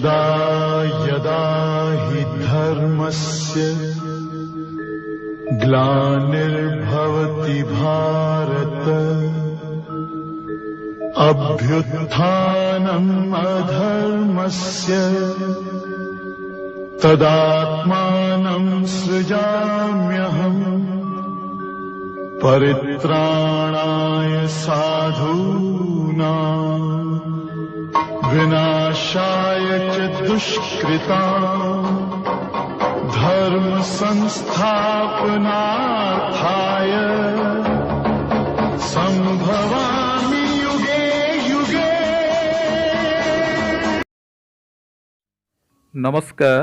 यदा यदा हि धर्मस्य ग्लानिर्भवति भारत अभ्युत्थानम् अधर्मस्य तदात्मानं सृजाम्यहम् परित्राणाय साधूनां विनाशाय च दुष्कृताम् धर्म संस्थापनार्थाय संभवामि युगे युगे। नमस्कार,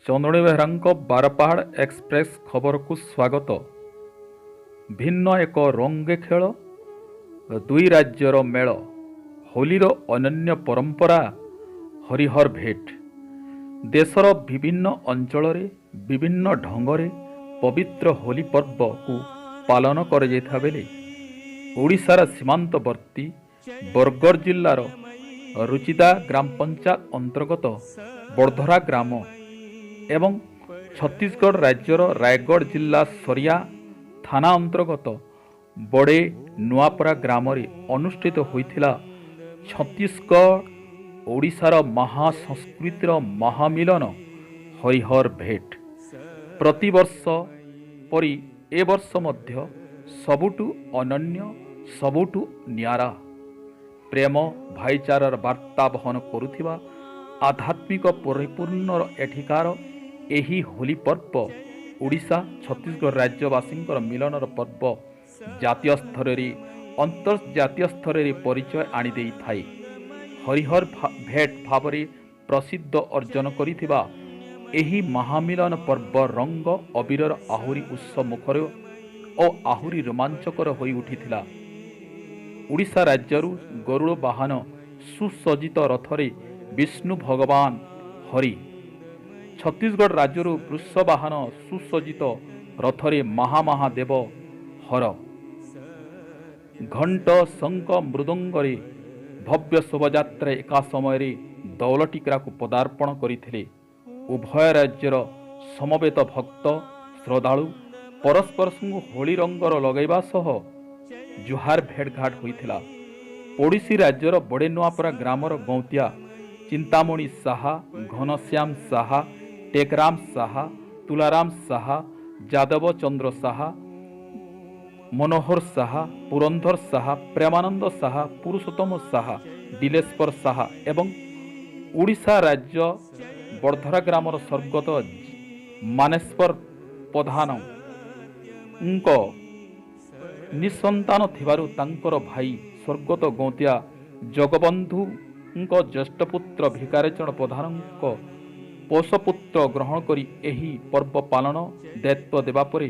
चंदनी बेहरा बारपाहाड़ एक्सप्रेस खबर को स्वागत। भिन्न एक रंगे खेल दुई राज्यर मेल होलीर अनन्य परंपरा हरिहर भेट। देशर विभिन्न अंचल विभिन्न ढंगरे पवित्र होली पर्व को पालन कर बेले ओडिशार सीमांतवर्ती बरगढ़ जिल्लार रुचिदा ग्राम पंचायत अंतर्गत बड़धरा ग्राम एवं छत्तीसगढ़ राज्यर रायगढ़ जिला सरिया थाना अंतर्गत बड़े नुआपरा ग्राम अनुष्ठित होइथिला छत्तीसगढ़ ओडिशार महासंस्कृतिर महामिलन हरिहर भेट। प्रतिवर्ष परी ए वर्ष मध्य सबुटु अनन्य सबुटु न्यारा प्रेम भाईचारार वार्ता बहन करुथिबा आध्यात्मिक परिपूर्ण एठिकार एही होली पर्व ओडिशा छत्तीसगढ़ राज्यवासींकर मिलनर पर्व जातीय स्तर रे अंतर्जातीय स्तर रे परिचय आनी देई थाई। हरिहर भेट भावरे प्रसिद्ध अर्जन करिथिबा एही महामिलन पर्व रंग अबीरर आहुरी उत्सव मुखर और आहुरी रोमांचकर होई उठिथिला। ओडिशा राज्यरु गरुड़ वाहन सुसज्जित रथरे विष्णु भगवान हरि, छत्तीसगढ़ राज्यरु वृष वाहन सुसज्जित रथरे महामहादेव हर घंट शंख मृदंगरे भव्य शोभायात्रा एका समय दौलटिकरा को पदार्पण करथिले। उभय राज्यर समवेत भक्त श्रद्धालु परस्पर होली रंगर लगैबा सह जुहार भेटघाट होइथिला। ओडिसी राज्यर बड़े नुआपरा ग्रामर गौतिया चिंतामणि साहा, घनश्याम साहा, टेकराम साहा, तुलाराम साहा, जादव चंद्र साहा, मनोहर साहा, पुरंधर साहा, प्रेमानंद साहा, पुरुषोत्तम साहा, दिलेश्वर साहा एवं ओडिशा राज्य बड़धरा ग्रामर स्वर्गत मानेश्वर प्रधान निसंतान थिबारु तांकर भाई स्वर्गत गौतिया जगबंधु ज्येष्ठ पुत्र भिकारीचरण प्रधान पोषपुत्र ग्रहण करी एही पर्व पालन दायित्व देवा परे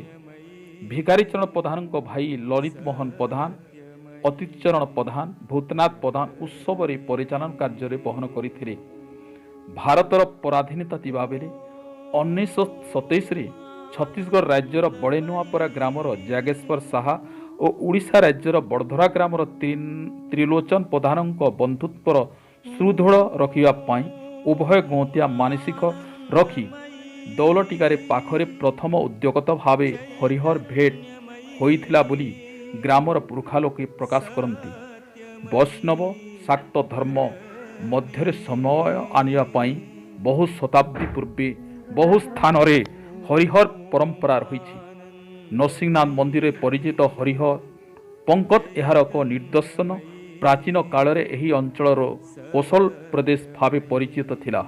भिकारीचरण प्रधान भाई ललित मोहन प्रधान, अतिचरण प्रधान, भूतनाथ प्रधान उत्सव परिचालन कार्य बहन करथिले। भारतर पराधीनता थिबा बेले 1927 छत्तीसगढ़ राज्यर बड़े नुआपरा ग्रामर जागेश्वर साहा और ओडिशा राज्यर बड़धरा ग्रामर त्रिलोचन प्रधान बंधुत्वर सुदृढ़ रखिबा पाई उभय गौतिया मानसिक रखी दौलटिकारे पाखरे प्रथम उद्योगत भावे हरिहर भेट होइथिला बोली ग्रामर पुरखा लोके प्रकाश करती। वैष्णव शाक्त धर्म मध्य समन्वय आनिया पाई बहु शताब्दी पूर्वे बहु स्थान रे हरिहर परंपरा रही। नरसिंहनाथ मंदिर परिचित हरिहर पंकत एहार एक निदर्शन। प्राचीन काल रे एही अंचलर कोसल प्रदेश भावे परिचित थिला।